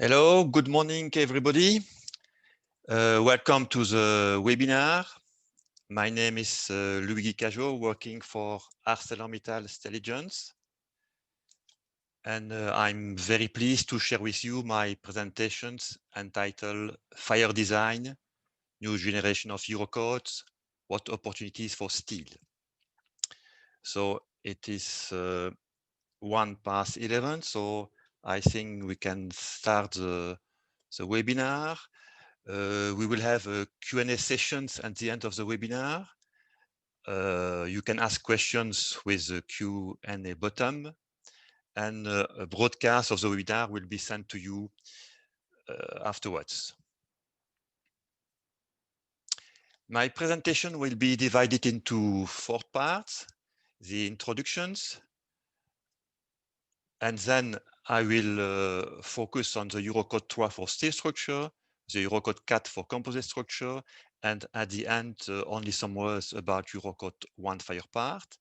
Hello, good morning, everybody. Welcome to the webinar. My name is Luigi Cajot, working for ArcelorMittal Stelligence. And I'm very pleased to share with you my presentations entitled Fire Design, New Generation of Eurocodes, What Opportunities for Steel. So it is 1:11, so I think we can start the webinar. We will have a Q&A sessions at the end of the webinar. You can ask questions with the Q&A button, and a broadcast of the webinar will be sent to you afterwards. My presentation will be divided into 4 parts: the introductions, and then I will focus on the Eurocode 3 for steel structure, the Eurocode 4 for composite structure, and at the end, only some words about Eurocode 1 fire part.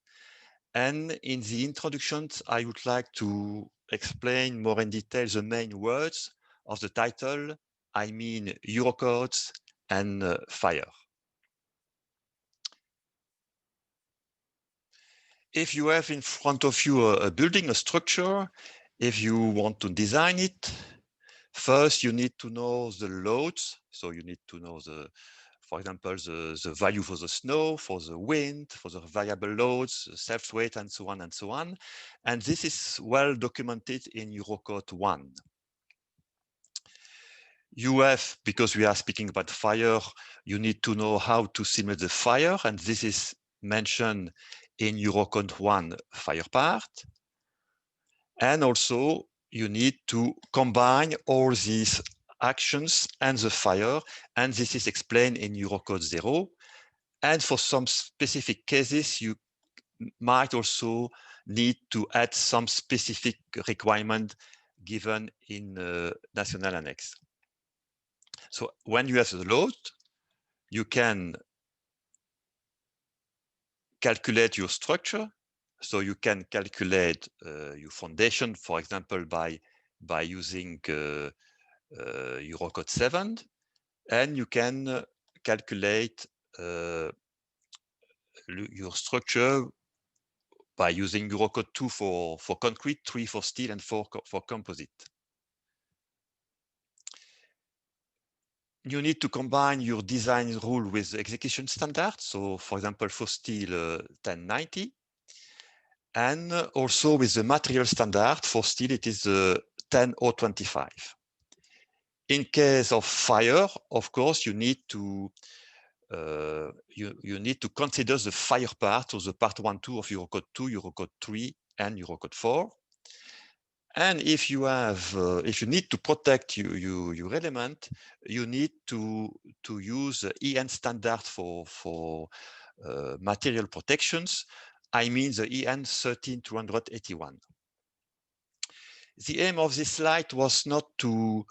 And in the introductions, I would like to explain more in detail the main words of the title. I mean Eurocodes and fire. If you have in front of you a building, a structure, if you want to design it, first you need to know the loads. So you need to know for example, the value for the snow, for the wind, for the variable loads, self-weight, and so on and so on. And this is well documented in Eurocode 1. You have, because we are speaking about fire, you need to know how to simulate the fire, and this is mentioned in Eurocode 1 fire part. And also, you need to combine all these actions and the fire, and this is explained in Eurocode 0. And for some specific cases, you might also need to add some specific requirement given in National Annex. So when you have the load, you can calculate your structure. So you can calculate your foundation, for example, by using Eurocode 7, and you can calculate your structure by using Eurocode 2 for concrete, 3 for steel, and 4 for composite. You need to combine your design rule with execution standard. So for example, for steel, 1090. And also with the material standard for steel, it is 10025. In case of fire, of course, you need to consider the fire part, or the part 1, 2 of Eurocode 2, Eurocode 3, and Eurocode 4. And if you need to protect your element, you need to use the EN standard for material protections. I mean the EN 13281. The aim of this slide was not to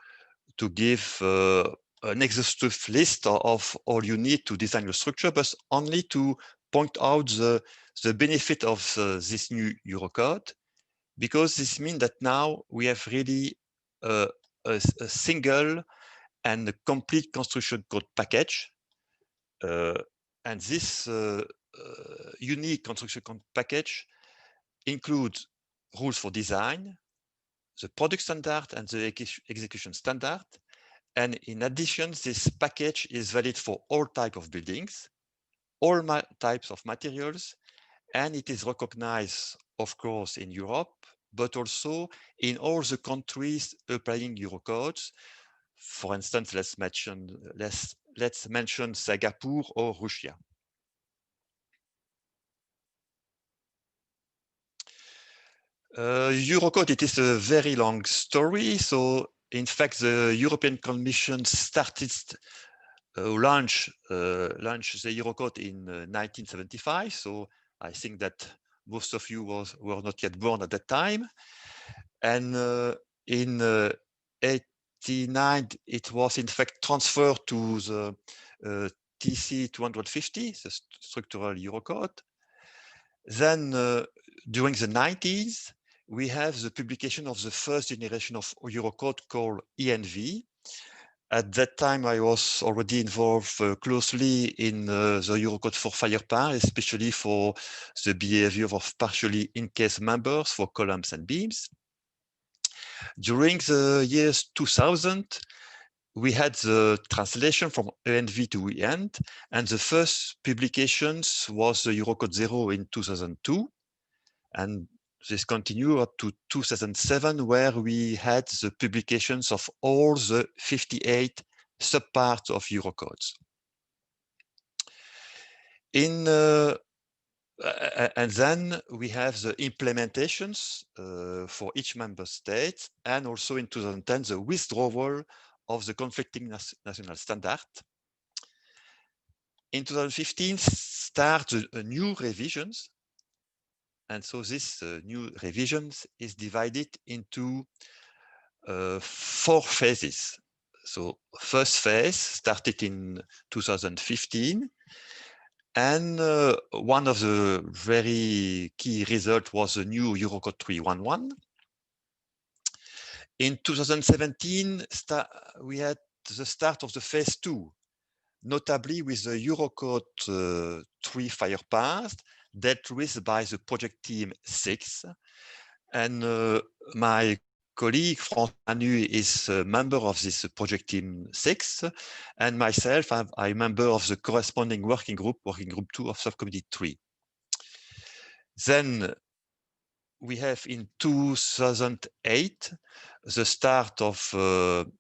give an exhaustive list of all you need to design your structure, but only to point out the benefit of this new Eurocode, because this means that now we have really a single and a complete construction code package. And this unique construction code package includes rules for design, the product standard, and the execution standard. And in addition, this package is valid for all types of buildings, all types of materials, and it is recognized, of course, in Europe, but also in all the countries applying Eurocodes. For instance, let's mention Singapore or Russia. Eurocode, it is a very long story. So in fact, the European Commission started launch the Eurocode in 1975. So I think that most of you were not yet born at that time. And in 89, it was in fact transferred to the TC 250, the structural Eurocode. Then during the 90s, we have the publication of the first generation of Eurocode called ENV. At that time, I was already involved closely in the Eurocode for FirePar, especially for the behavior of partially in-case members for columns and beams. During the years 2000, we had the translation from ENV to END, and the first publications was the Eurocode 0 in 2002. And this continued up to 2007, where we had the publications of all the 58 subparts of Eurocodes. And then we have the implementations for each member state, and also in 2010, the withdrawal of the conflicting national standard. In 2015, start new revisions. And so this new revisions is divided into 4 phases. So first phase started in 2015. And one of the very key results was the new Eurocode 3.1.1. In 2017, we had the start of the phase 2, notably with the Eurocode 3 FirePath dealt with by the project team 6. And my colleague, François Manu, is a member of this project team 6. And myself, I'm a member of the corresponding working group 2 of subcommittee 3. Then we have in 2008, the start of the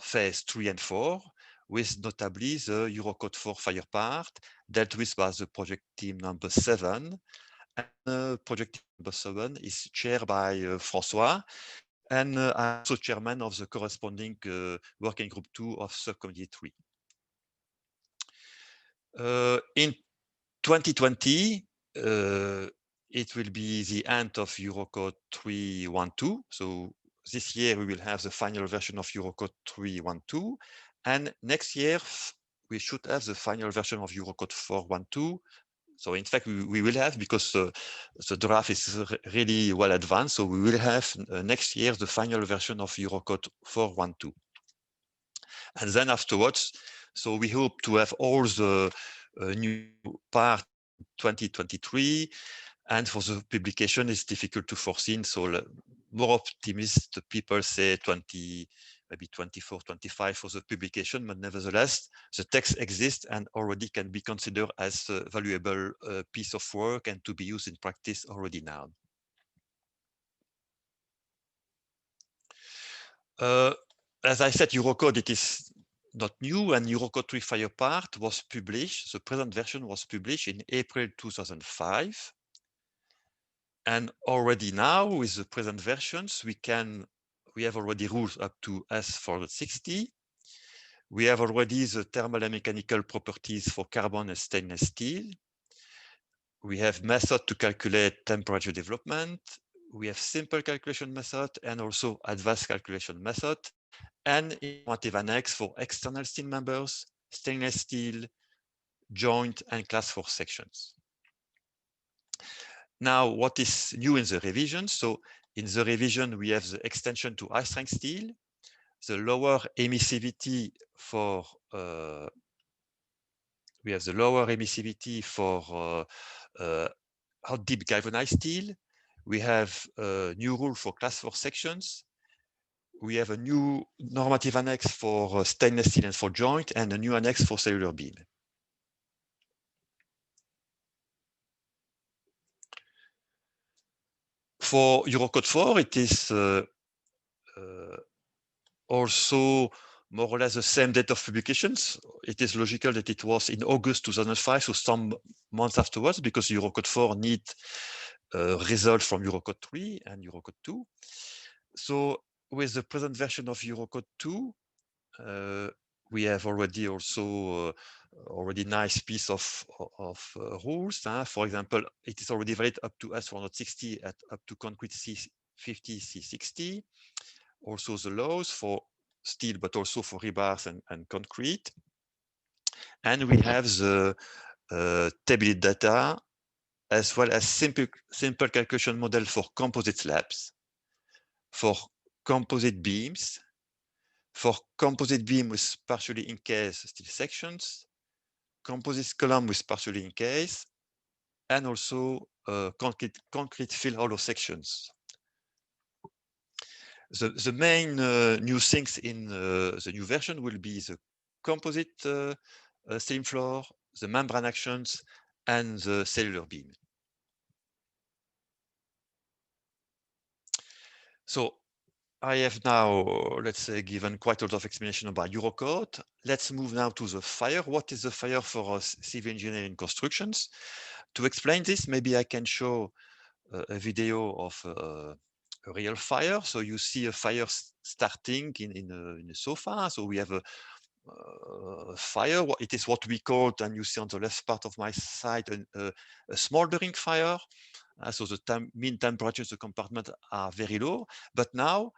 phase 3 and 4, with notably the Eurocode 4 FirePart, dealt with by the project team number 7. And project team number 7 is chaired by François, and I'm also chairman of the corresponding working group 2 of subcommittee 3. In 2020, it will be the end of Eurocode 3.1.2. So this year we will have the final version of Eurocode 3.1.2, and next year we should have the final version of Eurocode 4.1.2. So in fact, we will have, because the draft is really well advanced, so we will have next year the final version of Eurocode 4.1.2. And then afterwards, so we hope to have all the new part 2023, and for the publication, it's difficult to foresee. So more optimistic people say maybe 24, 25 for the publication, but nevertheless, the text exists and already can be considered as a valuable piece of work and to be used in practice already now. As I said, Eurocode, it is not new, and Eurocode 3 FirePart was published, the present version was published in April 2005. And already now, with the present versions, we have already rules up to S460. We have already the thermal and mechanical properties for carbon and stainless steel. We have method to calculate temperature development. We have simple calculation method and also advanced calculation method, and informative annex for external steel members, stainless steel, joint, and class 4 sections. Now, what is new in the revision? So in the revision, we have the extension to high strength steel, the lower emissivity for hot dip galvanized steel. We have a new rule for class 4 sections. We have a new normative annex for stainless steel and for joint, and a new annex for cellular beam. For Eurocode 4, it is also more or less the same date of publications. It is logical that it was in August 2005, so some months afterwards, because Eurocode 4 need results from Eurocode 3 and Eurocode 2. So with the present version of Eurocode 2, we have already also already nice piece of rules. For example, it is already valid up to S460 up to concrete C50, C60. Also the laws for steel, but also for rebars and concrete. And we have the stability data as well as simple calculation model for composite slabs, for composite beams, for composite beam with partially encased steel sections, composite column with partially encased, and also concrete fill hollow sections. The main new things in the new version will be the composite seam floor, the membrane actions, and the cellular beam. So I have now, let's say, given quite a lot of explanation about Eurocode. Let's move now to the fire. What is the fire for civil engineering constructions? To explain this, maybe I can show a video of a real fire. So you see a fire starting in a sofa. So we have a fire. It is what we call, and you see on the left part of my side, a smoldering fire. So the mean temperatures of the compartment are very low. But now,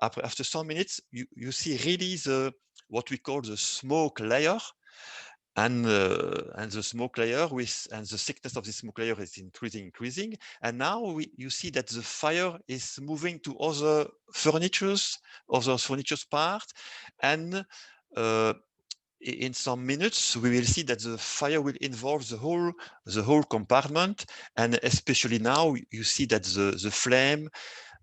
after some minutes, you see really what we call the smoke layer. And the smoke layer and the thickness of the smoke layer is increasing. And now you see that the fire is moving to other furnitures part. And in some minutes, we will see that the fire will involve the whole compartment. And especially now, you see that the flame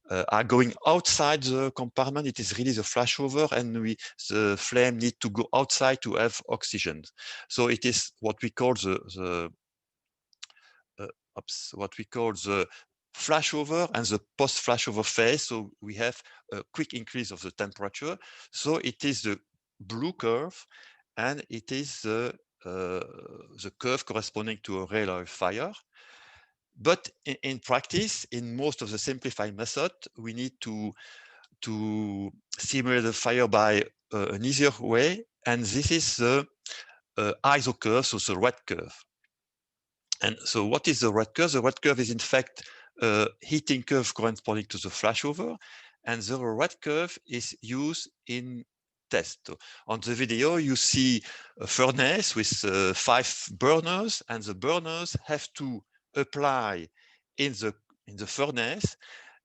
are going outside the compartment. It is really the flashover, and the flame need to go outside to have oxygen. So it is what we call the flashover and the post-flashover phase. So we have a quick increase of the temperature. So it is the blue curve, and it is the curve corresponding to a real fire. But in practice, in most of the simplified method, we need to simulate the fire by an easier way, and this is the ISO curve, so the red curve. And so what is the red curve? The red curve is in fact a heating curve corresponding to the flashover, and the red curve is used in test. On the video, you see a furnace with 5 burners, and the burners have to apply in the furnace.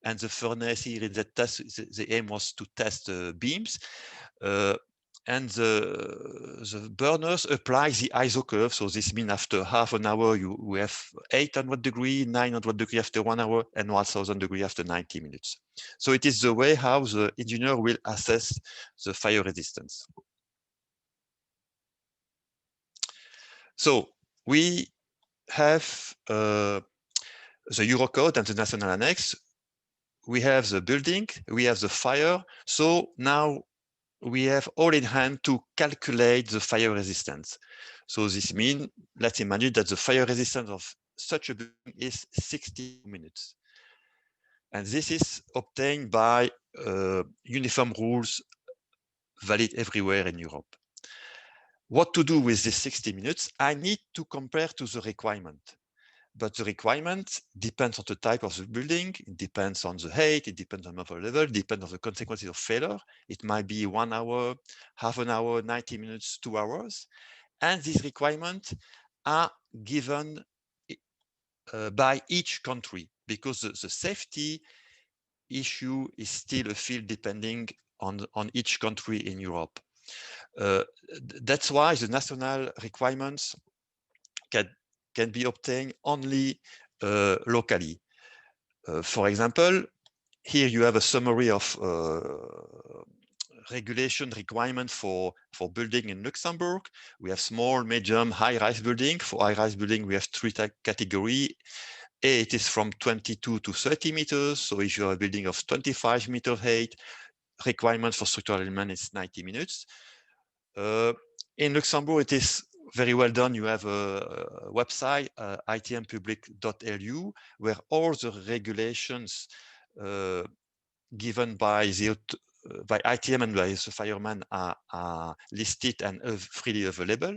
And the furnace here in the test, the aim was to test beams. And the burners apply the ISO curve. So this means after half an hour, we have 800 degrees, 900 degrees after 1 hour, and 1000 degrees after 90 minutes. So it is the way how the engineer will assess the fire resistance. So we have the Eurocode and the national annex. We have the building, we have the fire. So now we have all in hand to calculate the fire resistance. So this means, let's imagine that the fire resistance of such a building is 60 minutes. And this is obtained by uniform rules valid everywhere in Europe. What to do with this 60 minutes? I need to compare to the requirement. But the requirement depends on the type of the building, it depends on the height, it depends on the level, it depends on the consequences of failure. It might be 1 hour, half an hour, 90 minutes, 2 hours. And these requirements are given by each country, because the safety issue is still a field depending on each country in Europe. That's why the national requirements can be obtained only locally. For example, here you have a summary of regulation requirement for building in Luxembourg. We have small, medium, high-rise building. For high-rise building, we have 3 categories. A, it is from 22 to 30 meters. So if you have a building of 25 meters height, requirement for structural element is 90 minutes. In Luxembourg, it is very well done. You have a website, itmpublic.lu, where all the regulations given by ITM and by the fireman are listed and freely available.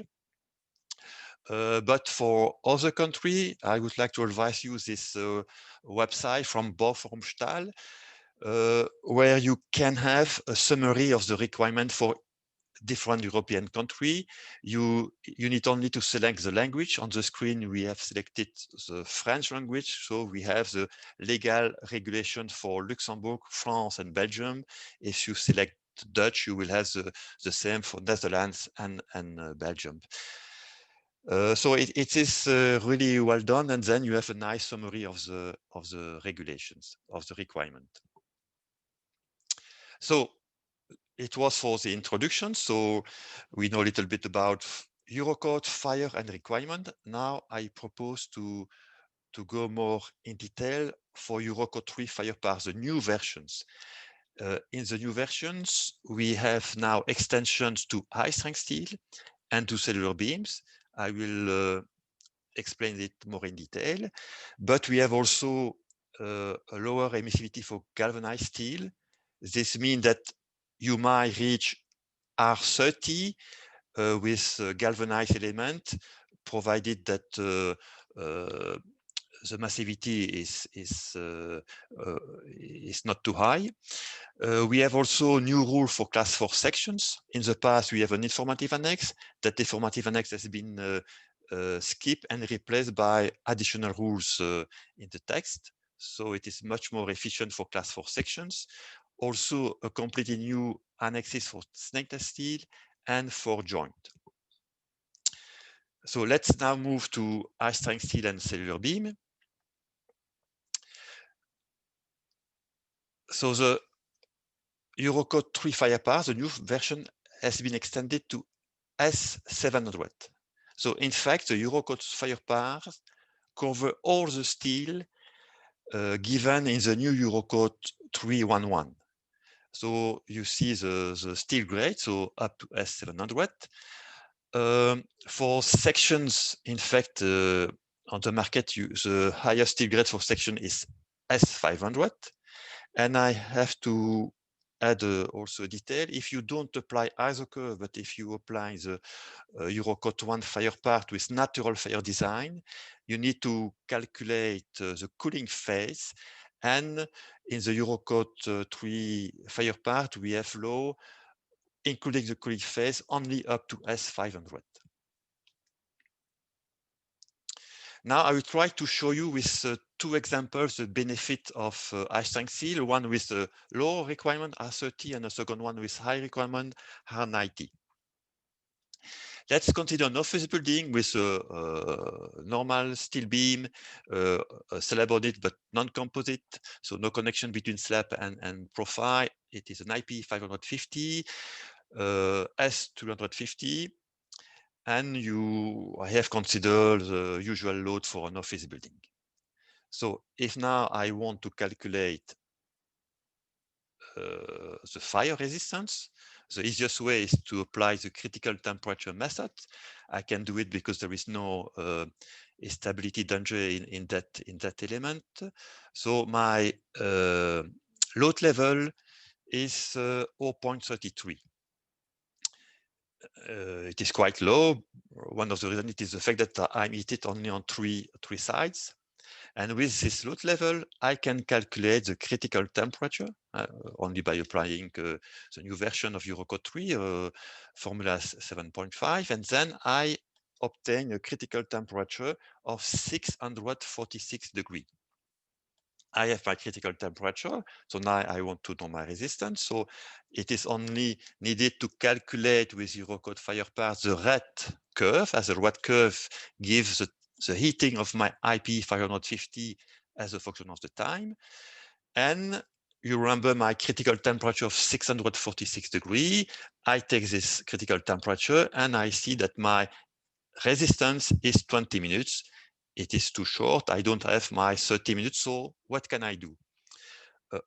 But for other countries, I would like to advise you this website from Bauforum Stahl, where you can have a summary of the requirement for different European country, you need only to select the language. On the screen, we have selected the French language. So we have the legal regulation for Luxembourg, France, and Belgium. If you select Dutch, you will have the same for Netherlands and Belgium. So it is really well done, and then you have a nice summary of the regulations, of the requirement. So it was for the introduction. So we know a little bit about Eurocode, fire, and requirement. Now I propose to go more in detail for Eurocode 3 Firepass, the new versions. In the new versions, we have now extensions to high-strength steel and to cellular beams. I will explain it more in detail, but we have also a lower emissivity for galvanized steel. This means that you might reach R30 with galvanized element, provided that the massivity is not too high. We have also new rule for class 4 sections. In the past, we have an informative annex. That informative annex has been skipped and replaced by additional rules in the text. So it is much more efficient for class 4 sections. Also, a completely new annexes for snakeless steel and for joint. So let's now move to high-strength steel and cellular beam. So the Eurocode 3 Firepass, the new version, has been extended to S700. So in fact, the Eurocode Firepass cover all the steel given in the new Eurocode 311. So you see the steel grade, so up to S700. For sections, in fact, on the market, the highest steel grade for section is S500. And I have to add also a detail. If you don't apply isocurve, but if you apply the Eurocode 1 fire part with natural fire design, you need to calculate the cooling phase. And in the Eurocode 3 fire part, we have low, including the cooling phase, only up to S500. Now I will try to show you with two examples the benefit of high-strength steel, one with a low requirement R30 and a second one with high requirement R90. Let's consider an office building with a normal steel beam, slab-bonded but non-composite, so no connection between slab and profile. It is an IP 550, S250. And I have considered the usual load for an office building. So if now I want to calculate the fire resistance, the easiest way is to apply the critical temperature method. I can do it because there is no stability danger in that element. So my load level is 0.33. It is quite low. One of the reasons it is the fact that I'm heated only on three sides. And with this load level, I can calculate the critical temperature only by applying the new version of Eurocode 3, formula 7.5. And then I obtain a critical temperature of 646 degrees. I have my critical temperature. So now I want to know my resistance. So it is only needed to calculate with Eurocode Firepass the red curve, as the red curve gives the heating of my IP 550 as a function of the time. And you remember my critical temperature of 646 degrees. I take this critical temperature and I see that my resistance is 20 minutes. It is too short. I don't have my 30 minutes. So what can I do?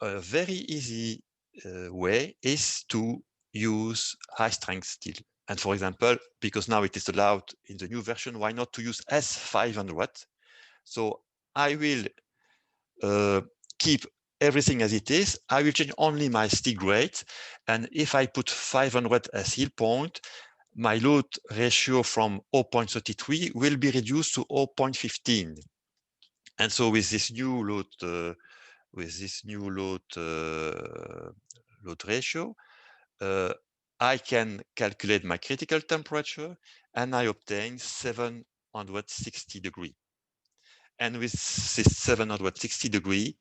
A very easy way is to use high strength steel. And for example, because now it is allowed in the new version, why not to use S500? So I will keep everything as it is. I will change only my steel grade. And if I put 500 as yield point, my load ratio from 0.33 will be reduced to 0.15. And so with this new load, load ratio, I can calculate my critical temperature, and I obtain 760 degrees. And with this 760 degrees,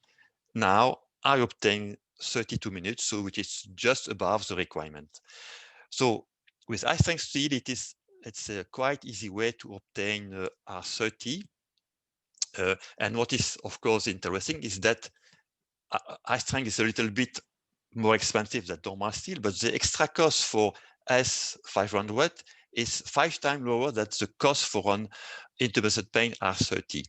now I obtain 32 minutes, so which is just above the requirement. So with high strength steel, it's a quite easy way to obtain R30. And what is, of course, interesting is that high strength is a little bit more expensive than normal steel, but the extra cost for S500 is 5 times lower than the cost for an intumescent paint R30.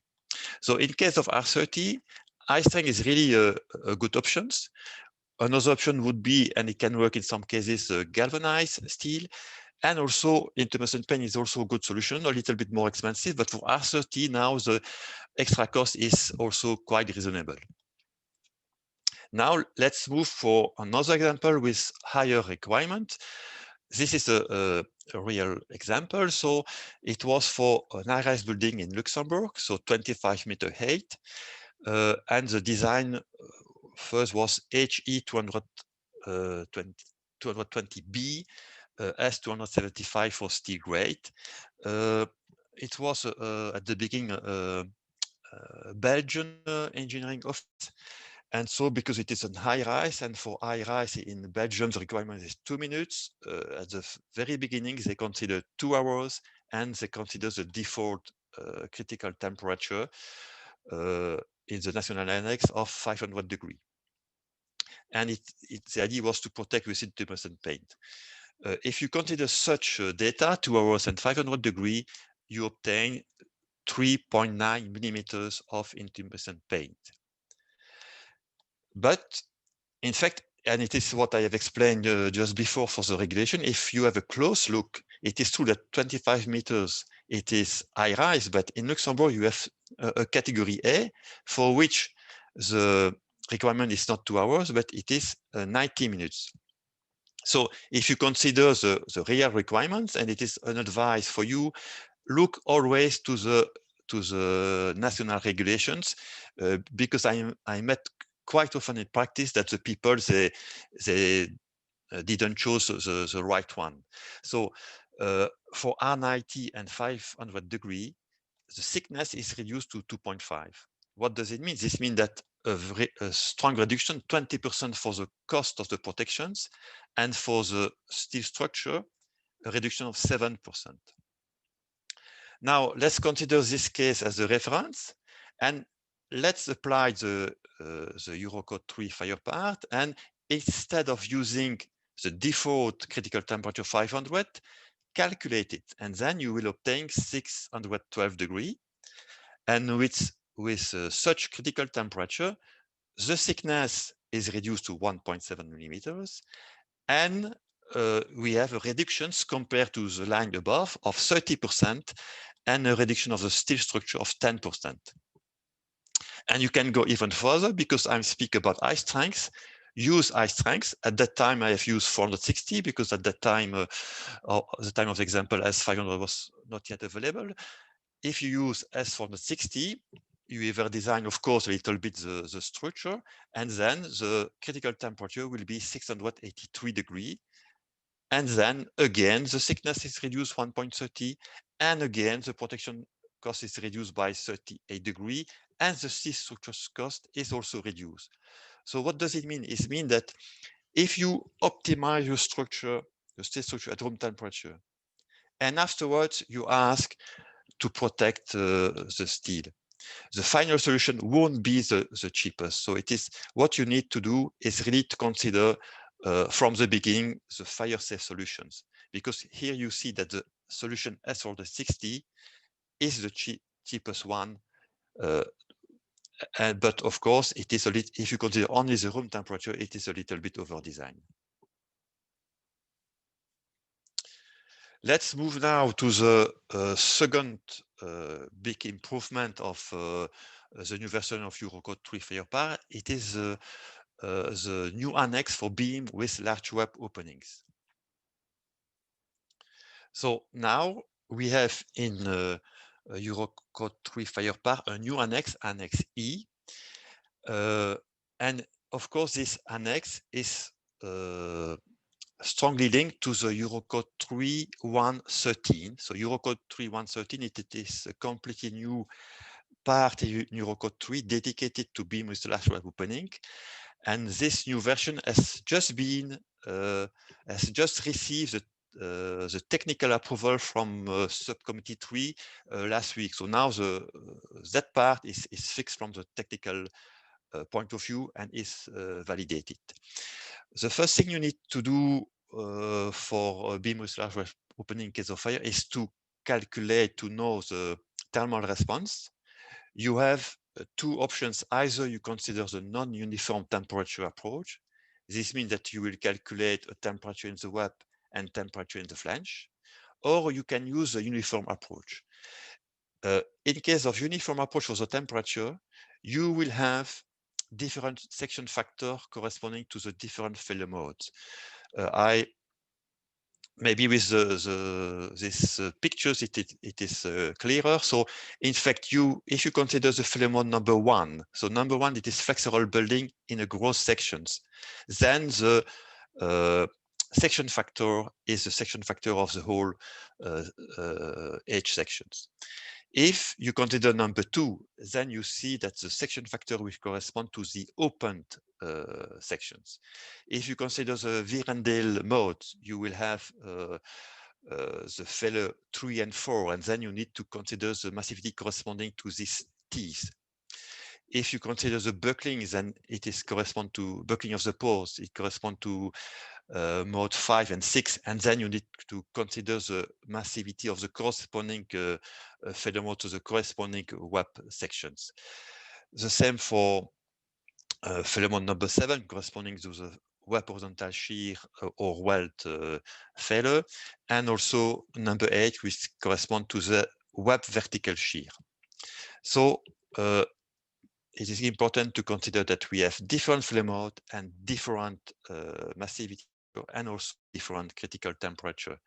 So in case of R30, high strength is really a good option. Another option would be, and it can work in some cases, galvanized steel. And also intumescent paint is also a good solution, a little bit more expensive, but for R30 now the extra cost is also quite reasonable. Now let's move for another example with higher requirement. This is a real example. So it was for an high-rise building in Luxembourg, so 25-meter height. And the design first was HE 220B, S275 for steel grade. It was at the beginning Belgian engineering office. And so because it is a high rise, and for high rise in Belgium, the requirement is 2 minutes. At the very beginning, they consider 2 hours, and they consider the default critical temperature in the national annex of 500 degrees. And the idea was to protect with intumescent paint. If you consider such data, 2 hours and 500 degrees, you obtain 3.9 millimeters of intumescent paint. But in fact, and it is what I have explained just before for the regulation, if you have a close look, it is true that 25 meters, it is high rise, but in Luxembourg, you have a category A for which the requirement is not 2 hours, but it is 90 minutes. So if you consider the real requirements, and it is an advice for you, look always to the national regulations, because I met quite often in practice that the people they didn't choose the right one. So for R90 and 500 degrees, the thickness is reduced to 2.5. What does it mean? This means that a strong reduction, 20% for the cost of the protections, and for the steel structure, a reduction of 7%. Now, let's consider this case as a reference, and let's apply the Eurocode 3 fire part, and instead of using the default critical temperature 500, calculate it, and then you will obtain 612 degrees. And with such critical temperature, the thickness is reduced to 1.7 millimeters, and we have a reductions compared to the line above of 30%, and a reduction of the steel structure of 10%. And you can go even further, because I'm speaking about high strength. Use high strength. At that time, I have used 460, because at that time, the time of the example, S500 was not yet available. If you use S460, you either design, of course, a little bit the structure, and then the critical temperature will be 683 degrees. And then again, the thickness is reduced 1.30, and again, the protection cost is reduced by 38 degrees, and the steel structure cost is also reduced. So what does it mean? It means that if you optimize your structure, your steel structure at room temperature, and afterwards you ask to protect the steel, the final solution won't be the cheapest. So it is what you need to do is really to consider from the beginning the fire safe solutions, because here you see that the solution S460 is the cheapest one. But of course, it is a little, if you consider only the room temperature, it is a little bit over designed. Let's move now to the second big improvement of the new version of Eurocode 3 Firepar. It is the new annex for beam with large web openings. So now we have in Eurocode 3 Firepar a new annex, Annex E. And of course, this annex is strongly linked to the Eurocode 3113. So Eurocode 3113, it is a completely new part in Eurocode 3 dedicated to beam with lash web opening. And this new version has just received the technical approval from subcommittee 3 last week. So now that part is fixed from the technical point of view and is validated. The first thing you need to do for beam with large web opening in case of fire is to calculate, to know the thermal response. You have two options. Either you consider the non-uniform temperature approach. This means that you will calculate a temperature in the web and temperature in the flange, or you can use a uniform approach. In case of uniform approach for the temperature, you will have different section factor corresponding to the different failure modes. Maybe with these pictures, it is clearer. So in fact, if you consider the failure mode number 1, so number 1, it is flexural building in a gross sections, then the section factor is the section factor of the whole edge sections. If you consider number 2, then you see that the section factor will correspond to the opened sections. If you consider the Virendale mode, you will have the failure 3 and 4, and then you need to consider the massivity corresponding to these T's. If you consider the buckling, then it is correspond to buckling of the pores. It corresponds to mode 5 and 6, and then you need to consider the massivity of the corresponding failure mode to the corresponding WAP sections. The same for failure mode number 7, corresponding to the WAP horizontal shear or welt failure, and also number 8, which correspond to the WAP vertical shear. So it is important to consider that we have different failure mode and different massivity and also different critical temperature.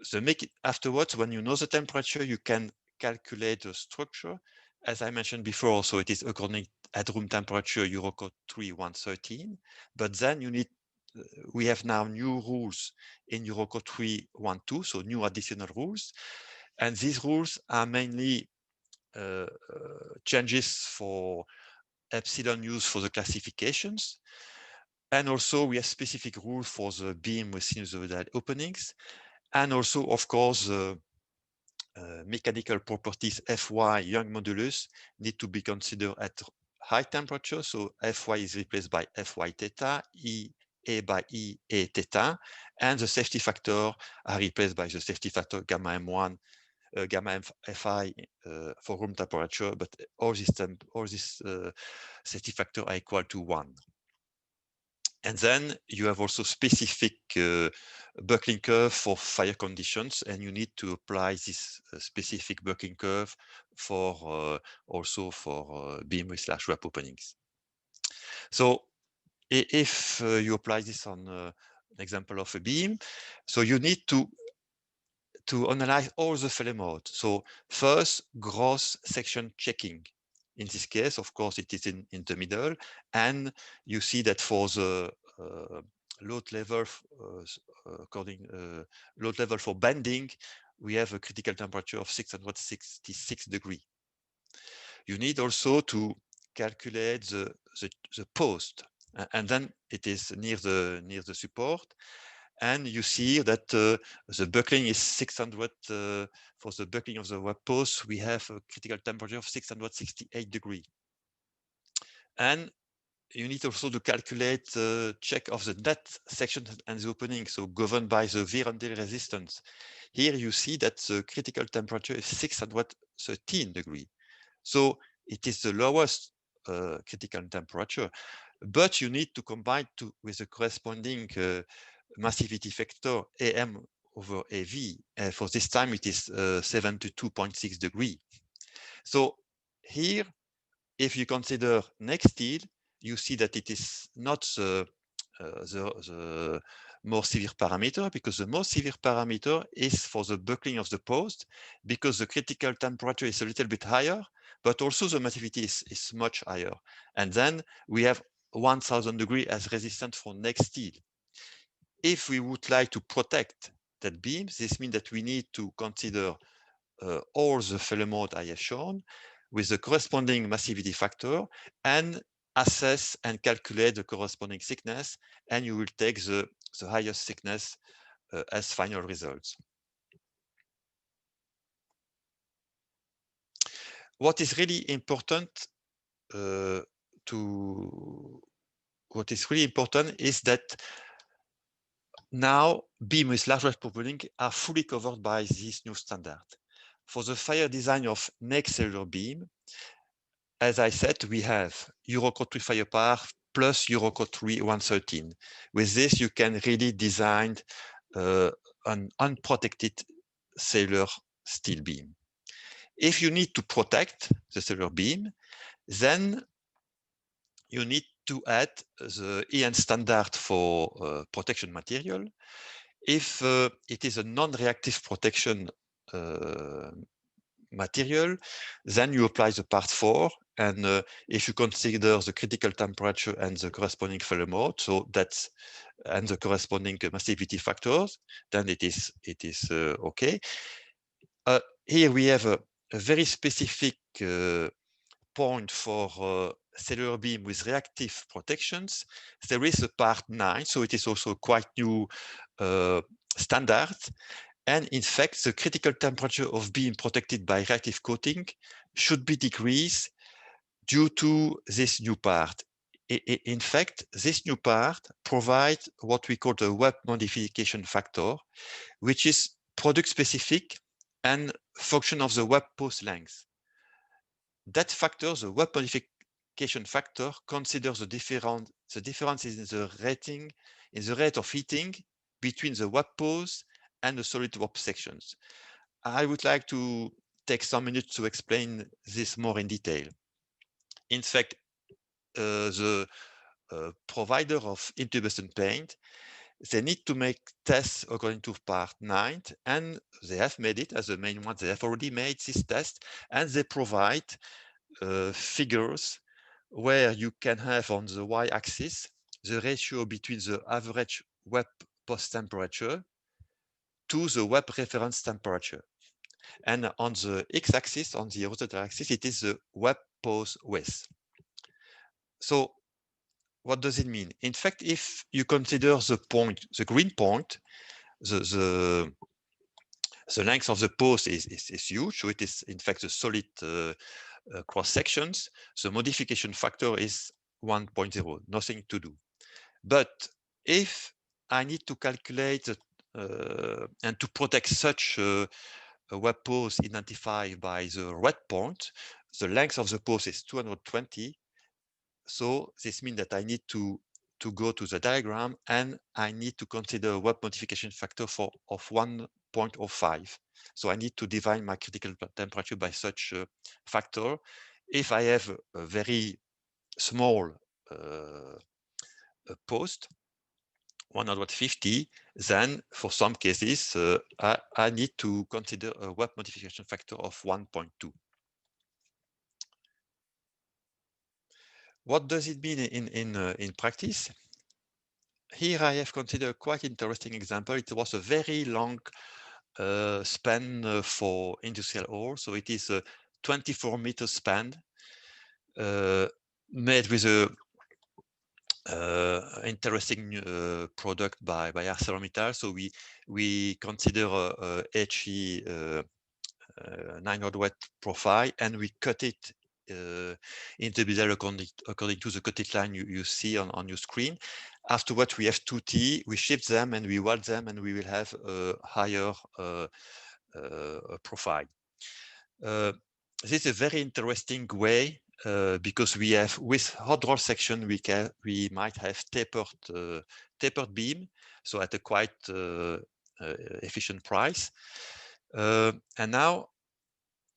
So afterwards, when you know the temperature, you can calculate the structure. As I mentioned before, so it is according at room temperature Eurocode 3113. But then you need, we have now new rules in Eurocode 312, so new additional rules. And these rules are mainly changes for epsilon used for the classifications. And also we have specific rules for the beam with sinusoidal openings. And also, of course, mechanical properties Fy Young modulus need to be considered at high temperature. So Fy is replaced by Fy theta, E by E A theta, and the safety factor are replaced by the safety factor gamma M1, gamma Fi for room temperature, but all these safety factor are equal to 1. And then you have also specific buckling curve for fire conditions, and you need to apply this specific buckling curve for also for beam with large web openings. So if you apply this on an example of a beam, so you need to analyze all the failure modes. So first, gross section checking. In this case, of course, it is in the middle, and you see that for the load level, load level for bending, we have a critical temperature of 666 degrees. You need also to calculate the post, and then it is near the support. And you see that the buckling is 600, for the buckling of the web post, we have a critical temperature of 668 degrees. And you need also to calculate the check of the net section and the opening, so governed by the Virendale resistance. Here you see that the critical temperature is 613 degrees. So it is the lowest critical temperature, but you need to combine with the corresponding massivity factor AM over AV. For this time, it is 72.6 degrees. So here, if you consider next steel, you see that it is not the more severe parameter, because the most severe parameter is for the buckling of the post, because the critical temperature is a little bit higher, but also the massivity is much higher. And then we have 1000 degrees as resistance for next steel. if we would like to protect that beam, this means that we need to consider all the failure mode I have shown with the corresponding massivity factor and assess and calculate the corresponding thickness, and you will take the highest thickness as final results. What is really important is that now beam with large wave profiling are fully covered by this new standard. For the fire design of next cellular beam, as I said, we have Eurocode 3 fire path plus Eurocode 3 113. With this, you can really design an unprotected cellular steel beam. If you need to protect the cellular beam, then you need to add the EN standard for protection material. If it is a non-reactive protection material, then you apply the part 4, and if you consider the critical temperature and the corresponding failure mode, so that's and the corresponding massivity factors, then it is okay. Here we have a very specific point for cellular beam with reactive protections. There is a part 9, so it is also quite new standard. And in fact, the critical temperature of beam protected by reactive coating should be decreased due to this new part. In fact, this new part provides what we call the web modification factor, which is product specific and function of the web post length. That factor, the web modification factor, considers the differences in the rate of heating between the web pose and the solid warp sections. I would like to take some minutes to explain this more in detail. In fact, the provider of intubescent paint, they need to make tests according to part 9, and they have made it as the main one. They have already made this test, and they provide figures where you can have on the y-axis the ratio between the average web post temperature to the web reference temperature. And on the x-axis, on the horizontal axis, it is the web pose width. So what does it mean? In fact, if you consider the point, the green point, the length of the pose is huge. So it is, in fact, a solid cross sections. The modification factor is 1.0, nothing to do. But if I need to calculate and to protect such a web pose identified by the red point, the length of the pose is 220. So this means that I need to go to the diagram, and I need to consider a web modification factor of 1.05. So I need to divide my critical temperature by such a factor. If I have a very small post, 150, then for some cases, I need to consider a web modification factor of 1.2. What does it mean in practice? Here I have considered a quite interesting example. It was a very long span for industrial ore. So it is a 24-meter span made with a interesting product by ArcelorMittal. So we consider a HE 900 watt profile, and we cut it in the middle according to the cutted line you see on your screen. Afterwards, we have 2T, we shift them and we weld them, and we will have a higher profile. This is a very interesting way because we have, with hot roll section, we might have tapered beam, so at a quite efficient price. And now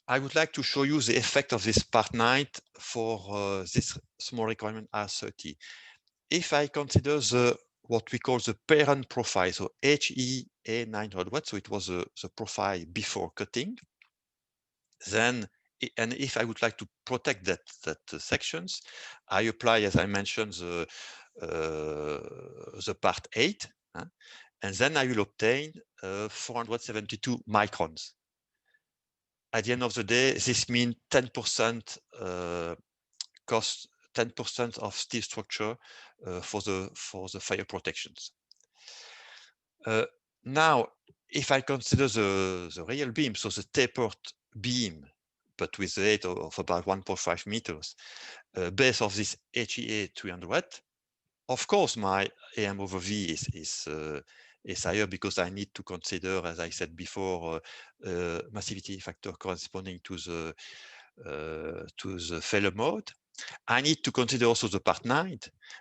I would like to show you the effect of this part 9 for this small requirement R30. If I consider what we call the parent profile, so HEA 900 watts, so it was the profile before cutting, then, and if I would like to protect that sections, I apply, as I mentioned, the part 8, And then I will obtain 472 microns. At the end of the day, this means 10% cost, 10% of steel structure for the fire protections. Now, if I consider the real beam, so the tapered beam, but with the height of about 1.5 meters, base of this HEA 300, of course, my AM over V is higher because I need to consider, as I said before, massivity factor corresponding to the failure mode. I need to consider also the part 9,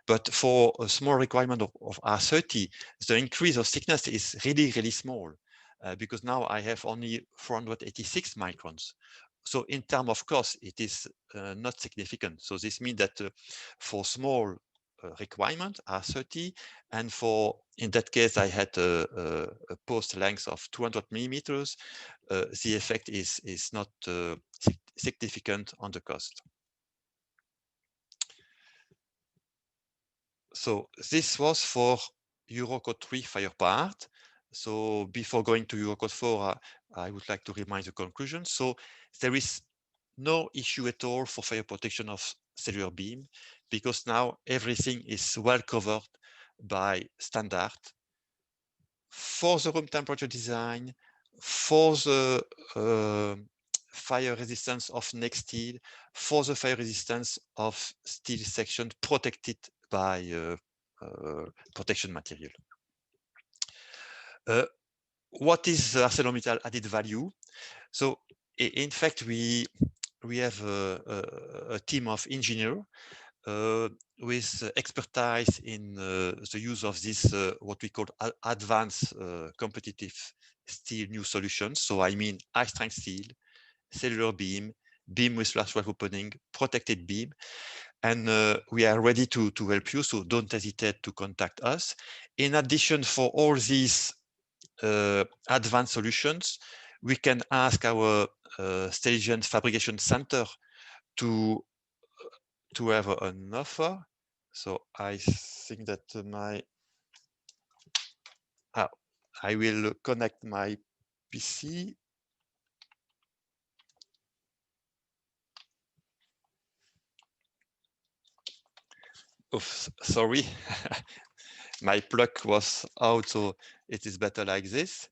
but for a small requirement of R30, the increase of thickness is really, really small because now I have only 486 microns. So in terms of cost, it is not significant. So this means that for small requirement R30, and in that case, I had a post length of 200 millimeters, the effect is not significant on the cost. So this was for Eurocode 3 fire part. So before going to Eurocode 4, I would like to remind the conclusion. So there is no issue at all for fire protection of cellular beam because now everything is well covered by standard for the room temperature design, for the fire resistance of neck steel, for the fire resistance of steel section protected by protection material. What is ArcelorMittal added value? So in fact, we have a team of engineers with expertise in the use of this, what we call advanced competitive steel new solutions. So I mean high strength steel, cellular beam, beam with flash wall opening, protected beam. And we are ready to help you, so don't hesitate to contact us. In addition, for all these advanced solutions, we can ask our Stelligent Fabrication Center to have an offer. So I think that I will connect my PC. Oh, sorry, my plug was out, so it is better like this.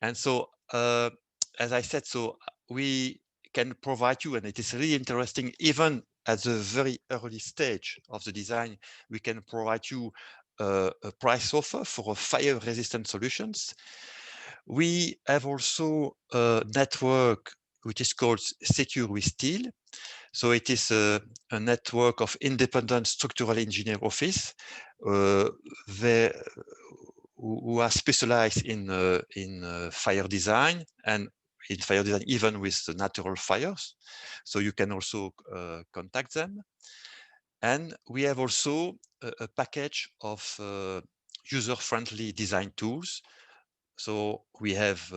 And so, as I said, so we can provide you, and it is really interesting, even at the very early stage of the design, we can provide you a price offer for fire-resistant solutions. We have also a network which is called Secure with Steel. So it is a network of independent structural engineer office who are specialized in fire design and in fire design even with the natural fires. So you can also contact them. And we have also a package of user-friendly design tools. So we have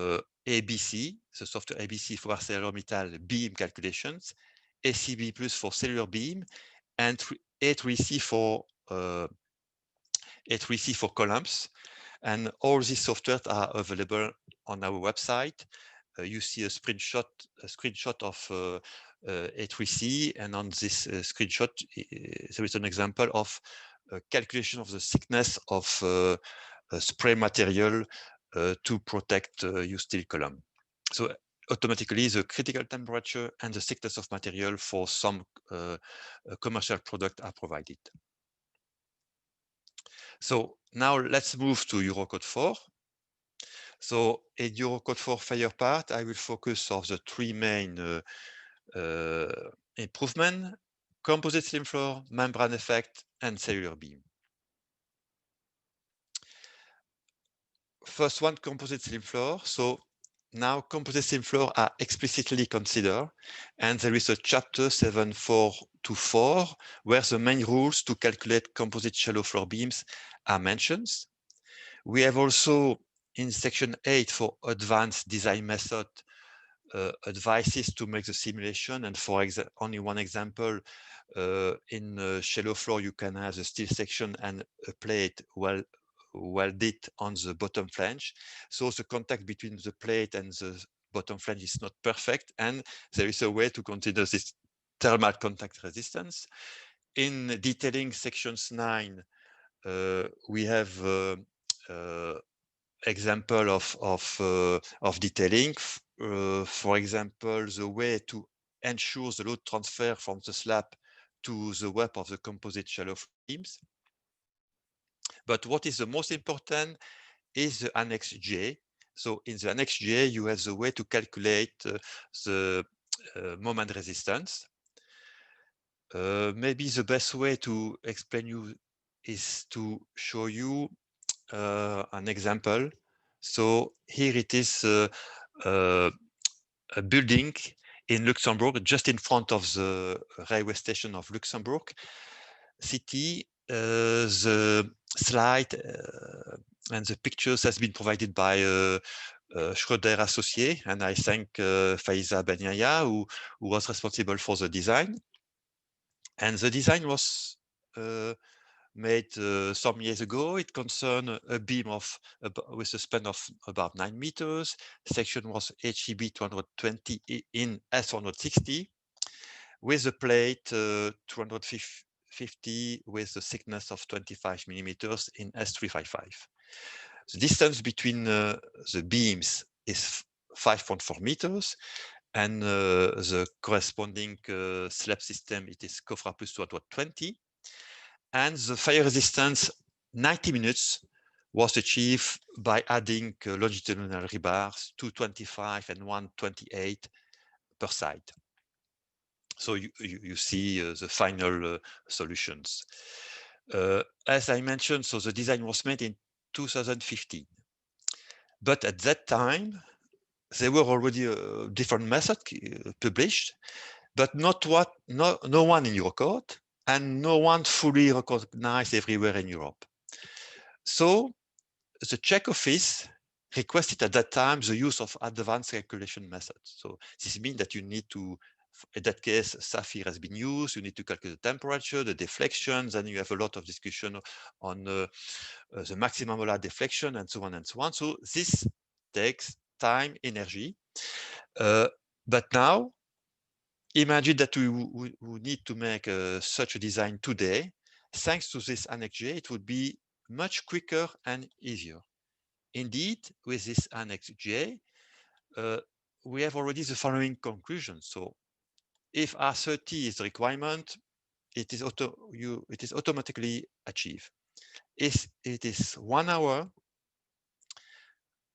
ABC, the software ABC for ArcelorMittal beam calculations, ACB Plus for cellular beam, and A3C for columns. And all these software are available on our website. You see a screenshot of A3C, and on this screenshot, there is an example of calculation of the thickness of spray material to protect your steel column. So automatically, the critical temperature and the thickness of material for some commercial product are provided. So now let's move to Eurocode 4. So in Eurocode 4 fire part, I will focus on the three main improvement: composite slim floor, membrane effect, and cellular beam. First one, composite slim floor. So now composite slim floor are explicitly considered, and there is a chapter 7.424 where the main rules to calculate composite shallow floor beams are mentioned. We have also in section 8 for advanced design method advices to make the simulation. And for only one example, in shallow floor, you can have a steel section and a plate well welded on the bottom flange. So the contact between the plate and the bottom flange is not perfect, and there is a way to consider this thermal contact resistance. In detailing sections 9, we have example of detailing. For example, the way to ensure the load transfer from the slab to the web of the composite shallow beams. But what is the most important is the Annex J. So in the Annex J, you have the way to calculate the moment resistance. Maybe the best way to explain you is to show you an example. So here it is a building in Luxembourg, just in front of the railway station of Luxembourg city. The slide and the pictures has been provided by Schroeder Associé, and I thank Faiza Benyaya, who was responsible for the design. And the design was made some years ago. It concerned a beam with a span of about 9 meters. Section was HEB 220 in S160 with a plate 250 with a thickness of 25 millimeters in S355. The distance between the beams is 5.4 meters, and the corresponding slab system, it is COFRA plus 220. And the fire resistance 90 minutes was achieved by adding longitudinal rebars, 225 and 128 per side. So you see the final solutions. As I mentioned, so the design was made in 2015. But at that time, there were already different methods published, but no one in Eurocode, and no one fully recognized everywhere in Europe. So the Czech office requested at that time the use of advanced calculation methods. So this means that you need to, in that case, SAFIR has been used. You need to calculate the temperature, the deflections, and you have a lot of discussion on the maximum molar deflection, and so on and so on. So this takes time, energy. But now, imagine that we need to make such a design today. Thanks to this Annex J, it would be much quicker and easier. Indeed, with this Annex J, we have already the following conclusion. So if R30 is the requirement, it is automatically achieved. If it is 1 hour,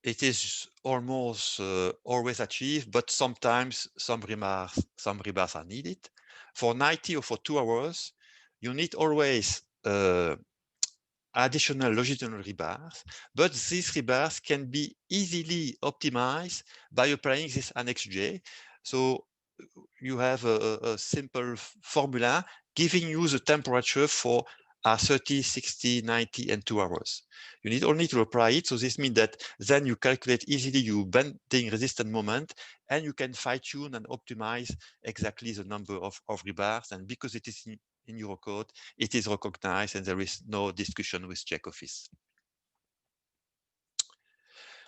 it is almost always achieved, but sometimes some rebars are needed. For 90 or for 2 hours, you need always additional longitudinal rebars, but these rebars can be easily optimized by applying this Annex J. So you have a simple formula giving you the temperature for 30, 60, 90, and 2 hours. You need only to apply it. So this means that then you calculate easily your bending resistant moment, and you can fine tune and optimize exactly the number of rebars. And because it is in Eurocode, it is recognized, and there is no discussion with Czech office.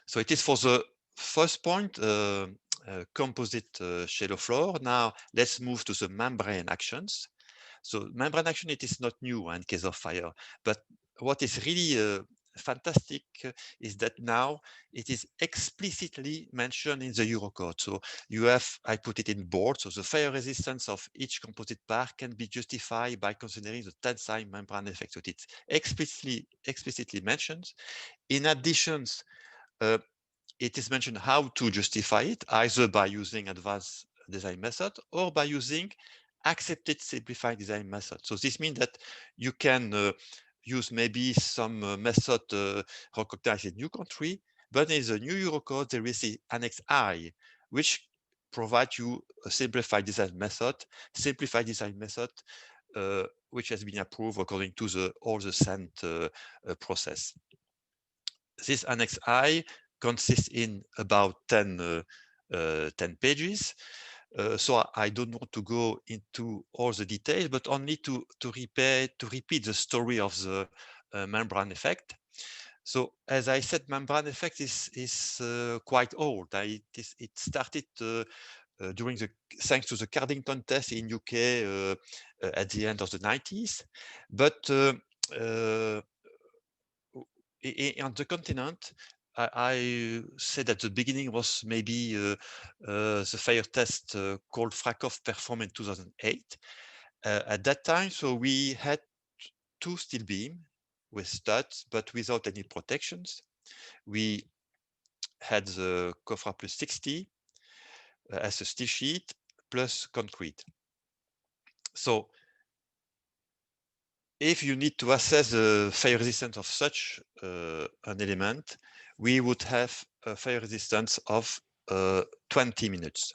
So it is for the first point, composite shallow floor. Now let's move to the membrane actions. So membrane action, it is not new in case of fire, but what is really fantastic is that now it is explicitly mentioned in the Eurocode. So you have, I put it in bold, so the fire resistance of each composite part can be justified by considering the tensile membrane effect. So it's explicitly mentioned. In addition, it is mentioned how to justify it, either by using advanced design method or by using accepted simplified design method. So this means that you can use maybe some method recognized in new country, but in the new Eurocode, there is the Annex I, which provides you a simplified design method, which has been approved according to all the SANT process. This Annex I consists in about 10 pages. So I don't want to go into all the details, but only to repeat the story of the membrane effect. So as I said, membrane effect is quite old. It started during thanks to the Cardington test in UK at the end of the 90s, but on the continent, I said at the beginning was maybe the fire test called Frakov performed in 2008. At that time, so we had two steel beam with studs, but without any protections. We had the COFRA plus 60 as a steel sheet plus concrete. So if you need to assess the fire resistance of such an element, we would have a fire resistance of 20 minutes.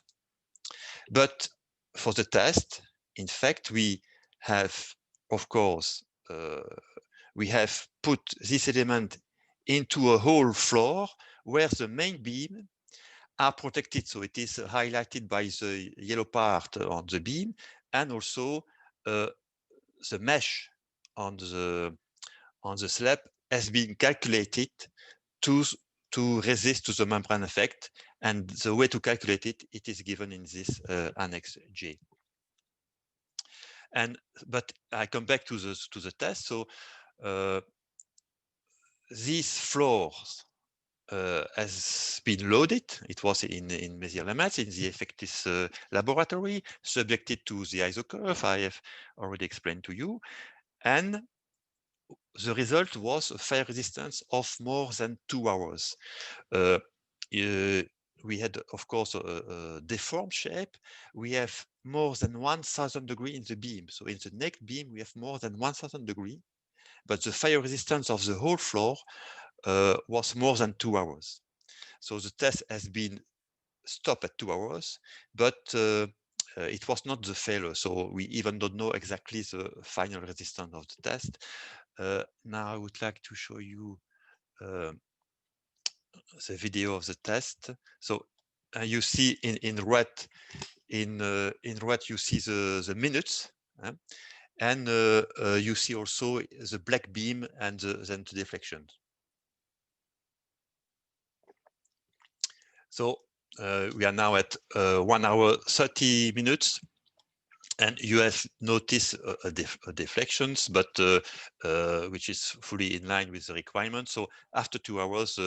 But for the test, in fact, we have, of course, we have put this element into a whole floor where the main beam are protected. So it is highlighted by the yellow part on the beam, and also the mesh on the slab has been calculated to resist to the membrane effect, and the way to calculate it is given in this Annex J. But I come back to the test. So these floors has been loaded. It was in Mesier Lamats in the Effectis laboratory, subjected to the ISO curve I have already explained to you, and the result was a fire resistance of more than 2 hours. We had, of course, a deformed shape. We have more than 1000 degrees in the beam. So in the neck beam, we have more than 1000 degrees, but the fire resistance of the whole floor was more than 2 hours. So the test has been stopped at 2 hours, but it was not the failure. So we even don't know exactly the final resistance of the test. Now I would like to show you the video of the test. So you see in red, in red you see the minutes, and you see also the black beam and then the deflection. So we are now at 1 hour 30 minutes. And you have noticed deflections, but which is fully in line with the requirement. So after 2 hours,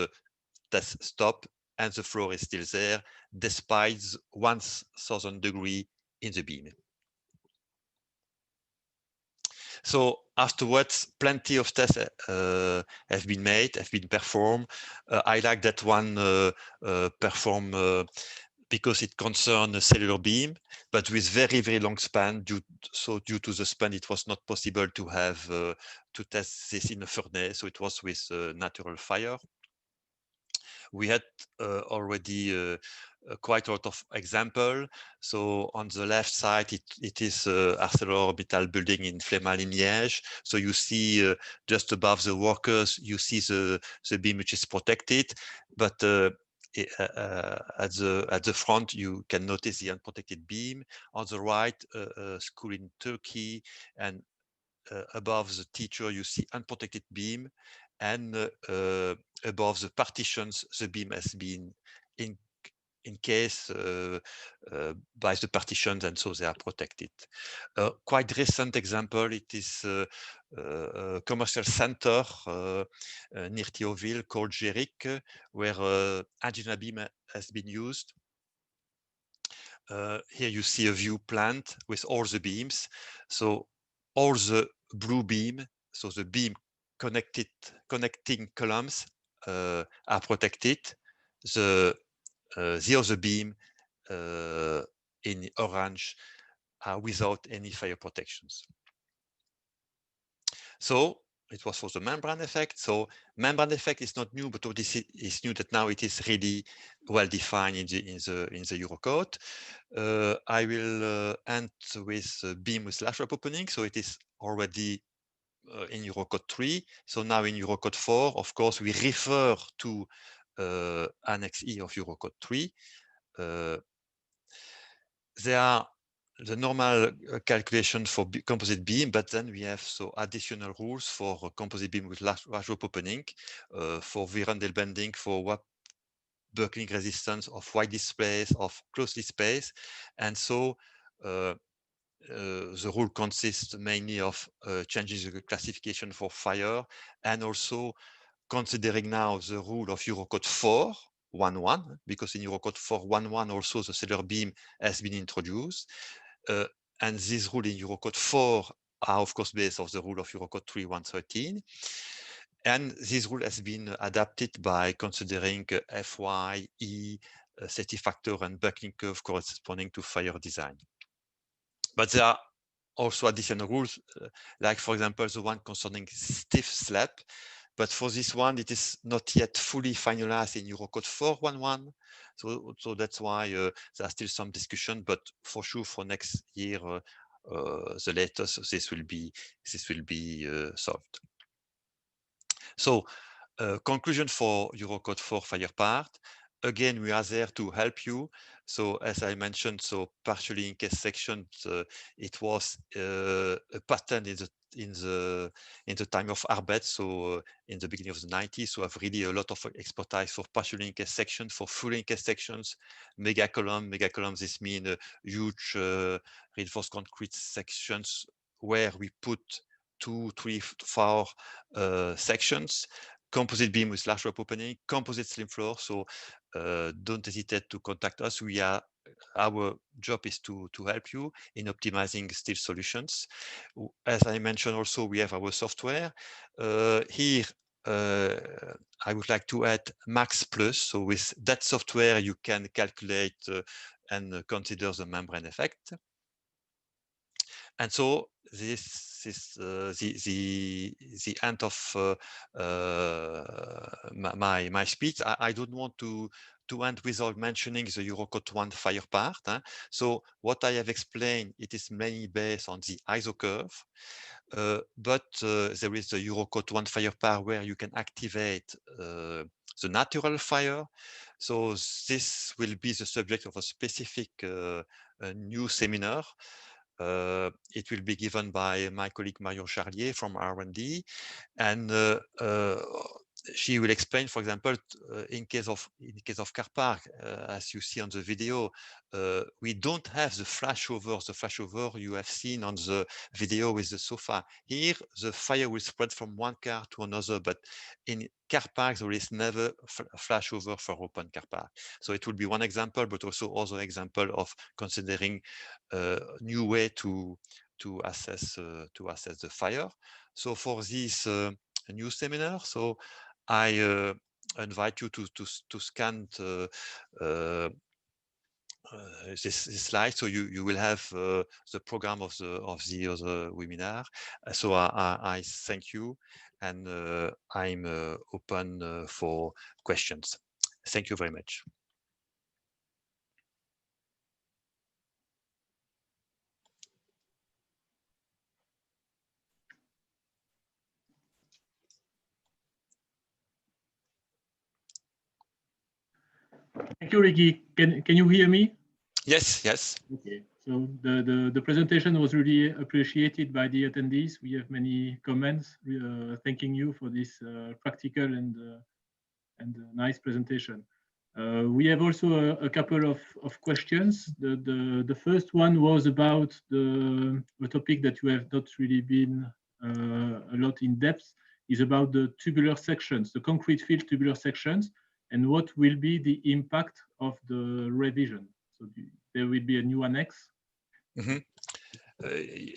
test stop, and the floor is still there, despite 1000 degree in the beam. So afterwards, plenty of tests have been made, have been performed. I like that one performed because it concerns a cellular beam, but with very, very long span. Due to the span, it was not possible to have to test this in a furnace. So it was with natural fire. We had already quite a lot of example. So on the left side, it is ArcelorMittal building in Flémalle-Liège. So you see just above the workers, you see the beam which is protected, but at the front, you can notice the unprotected beam. On the right, a school in Turkey, and above the teacher, you see unprotected beam, and above the partitions, the beam has been encased by the partitions, and so they are protected. Quite recent example, it is a commercial center near Thionville called Géric, where angina beam has been used. Here you see a view plant with all the beams. So all the blue beam, so the beam connecting columns are protected. The other beam in orange are without any fire protections. So it was for the membrane effect. So membrane effect is not new, but what is new that now it is really well defined in the Eurocode. I will end with beam with lash wrap opening. So it is already in Eurocode 3. So now in Eurocode 4, of course, we refer to Annex E of Eurocode 3. There are the normal calculation for composite beam, but then we have additional rules for composite beam with large rope opening, for Vierendeel bending, for buckling resistance, of widely spaced, of closely spaced, and so the rule consists mainly of changing the classification for fire, and also considering now the rule of Eurocode 4.1.1, because in Eurocode 4.1.1 also the cellular beam has been introduced. And this rule in Eurocode 4 are of course based on the rule of Eurocode 3.1.13. And this rule has been adapted by considering Fy, E, safety factor, and buckling curve corresponding to fire design. But there are also additional rules, like for example, the one concerning stiff slab. But for this one, it is not yet fully finalized in Eurocode 4.1.1. So that's why there's still some discussion, but for sure for next year, the latest, this will be solved. So conclusion for Eurocode 4 fire part. Again, we are there to help you. So as I mentioned, so partially encased sections, it was a pattern in the time of Arbet, so in the beginning of the 90s. So I have really a lot of expertise for partially encased sections, for full encased sections, mega column. Mega columns, this mean huge reinforced concrete sections where we put 2, 3, 4 sections. Composite beam with large rope opening, composite slim floor. So don't hesitate to contact us. Our job is to help you in optimizing steel solutions. As I mentioned, also we have our software. Here, I would like to add Max Plus. So with that software, you can calculate and consider the membrane effect. And so this is the end of my speech. I don't want to end without mentioning the Eurocode 1 fire part. So what I have explained, it is mainly based on the ISO curve, but there is the Eurocode 1 fire part where you can activate the natural fire. So this will be the subject of a specific new seminar. It will be given by my colleague Marion Charlier from R&D, and she will explain, for example, in case of car park, as you see on the video, we don't have the flashover. The flashover you have seen on the video with the sofa. Here, the fire will spread from one car to another, but in car parks there is never flashover for open car park. So it will be one example, but also other example of considering a new way to assess the fire. So for this new seminar, so I invite you to scan this slide, so you will have the program of the other webinar. So I thank you, and I'm open for questions. Thank you very much. Thank you, Ricky. Can you hear me? Yes, yes. Okay. So the presentation was really appreciated by the attendees. We have many comments thanking you for this practical and nice presentation. We have also a couple of questions. The first one was about the topic that you have not really been a lot in depth, is about the tubular sections, the concrete field tubular sections, and what will be the impact of the revision. So there will be a new annex. Mm-hmm.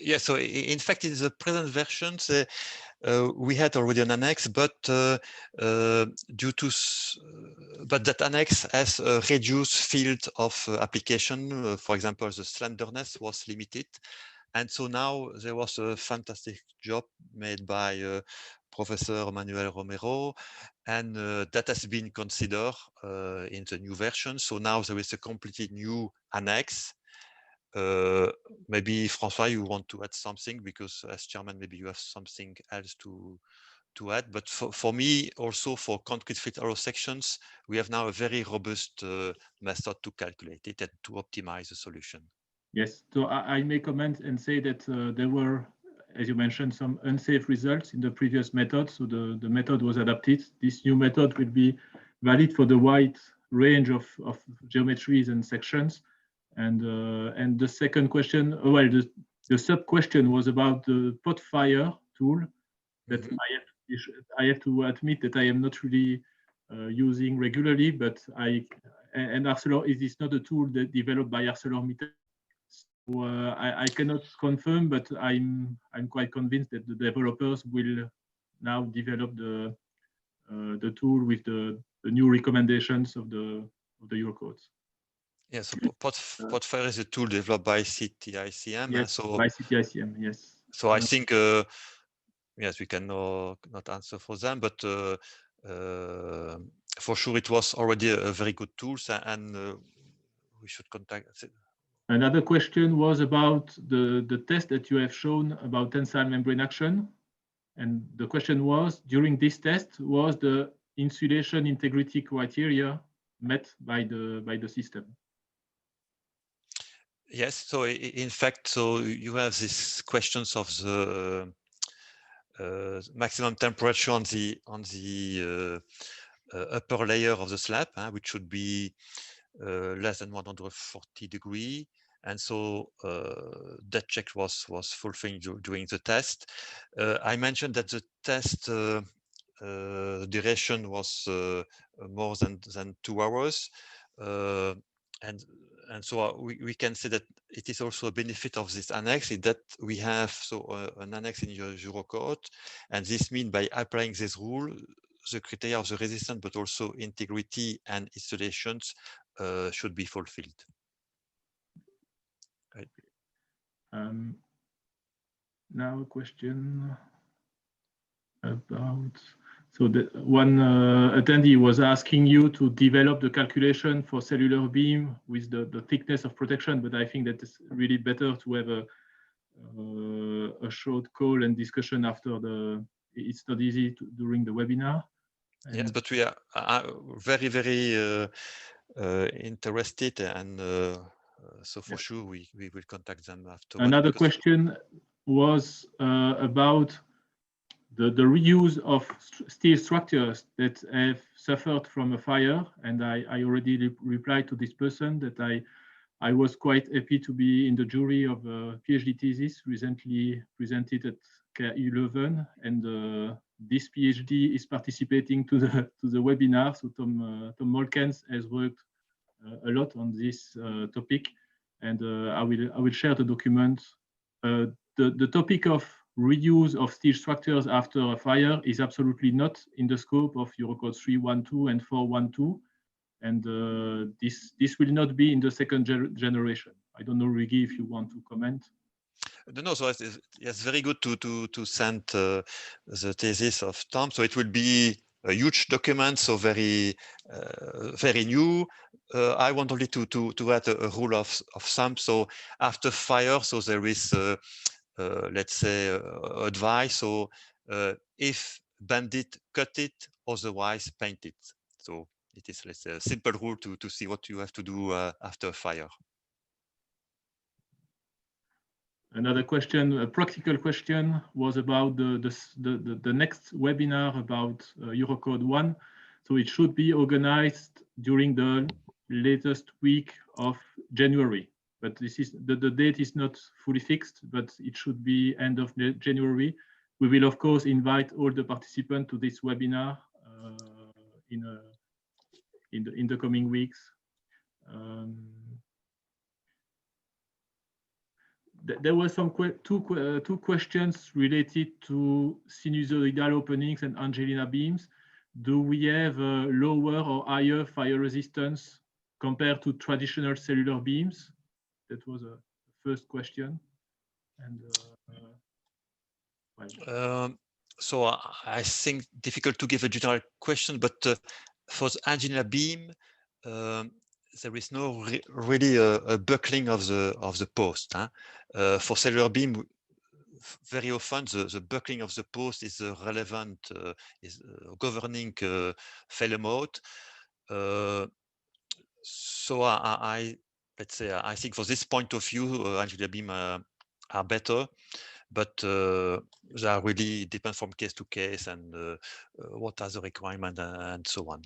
Yeah, so in fact, in the present versions, we had already an annex, but due to but that annex has a reduced field of application. For example, the slenderness was limited, and so now there was a fantastic job made by Professor Manuel Romero, and that has been considered in the new version. So now there is a completely new annex. Maybe François, you want to add something, because as chairman, maybe you have something else to add. But for me, also for concrete field arrow sections, we have now a very robust method to calculate it and to optimize the solution. Yes, so I may comment and say that there were, as you mentioned, some unsafe results in the previous method. So the method was adapted. This new method will be valid for the wide range of geometries and sections. And the second question, well, the sub question was about the Potfire tool that I have to admit that I am not really using regularly, but Arcelor, it is not a tool that developed by ArcelorMittal. So I cannot confirm, but I'm quite convinced that the developers will now develop the tool with the new recommendations of the Eurocodes. Yeah, so Potfire is a tool developed by CTICM. Yes, So by CTICM, yes. So I think yes, we can not answer for them, but for sure it was already a very good tool, and we should contact. Another question was about the test that you have shown about tensile membrane action. And the question was, during this test, was the insulation integrity criteria met by the system? Yes, so in fact, so you have these questions of the maximum temperature on the upper layer of the slab, which should be less than 140 degrees. And so that check was fulfilled during the test. I mentioned that the test duration was more than 2 hours. And so we can say that it is also a benefit of this annex is that we have an annex in your Eurocode, and this means by applying this rule, the criteria of the resistance, but also integrity and installations should be fulfilled. Right. Now a question about, so the one attendee was asking you to develop the calculation for cellular beam with the thickness of protection, but I think that it's really better to have a short call and discussion after it's not easy during the webinar. And yes, but we are very, very interested, and so for sure we will contact them after. Another question was about the reuse of steel structures that have suffered from a fire, and I already replied to this person that I was quite happy to be in the jury of a PhD thesis recently presented at KU Leuven, and this PhD is participating to the webinar. So Tom Molkens has worked a lot on this topic, and I will share the document. The topic of reuse of steel structures after a fire is absolutely not in the scope of Eurocode 3.1.2 and 4.1.2. And this will not be in the second generation. I don't know, Rigi, if you want to comment. No, so it's very good to send the thesis of Tom. So it will be a huge document, so very very new. I want only to add a rule of thumb. So after fire, so there is let's say advice. So if bend it, cut it, otherwise paint it. So it is, let's say, a simple rule to see what you have to do after a fire. Another question, a practical question, was about the next webinar about Eurocode 1. So it should be organized during the latest week of January. But this is the date is not fully fixed, but it should be end of January. We will, of course, invite all the participants to this webinar in the coming weeks. There were some two questions related to sinusoidal openings and Angelina beams. Do we have a lower or higher fire resistance compared to traditional cellular beams? That was a first question. And so I think difficult to give a general question, but for the Angelina beam, there is no really a buckling of the post. For cellular beam, very often the buckling of the post is the relevant is governing failure mode. So I let's say, I think for this point of view, Angular Beam are better, but they are really depend from case to case and what are the requirements and so on.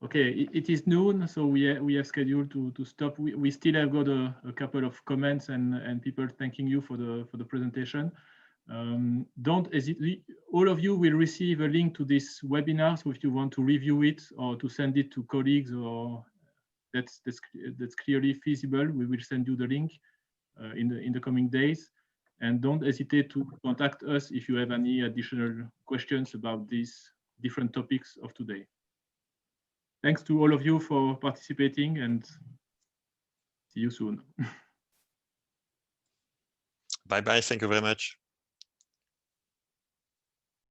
Okay, it is noon, so we have scheduled to stop. We still have got a couple of comments and people thanking you for the presentation. Don't hesitate. All of you will receive a link to this webinar, so if you want to review it or to send it to colleagues, or that's clearly feasible, we will send you the link in the coming days. And don't hesitate to contact us if you have any additional questions about these different topics of today. Thanks to all of you for participating, and see you soon. Bye-bye. Thank you very much.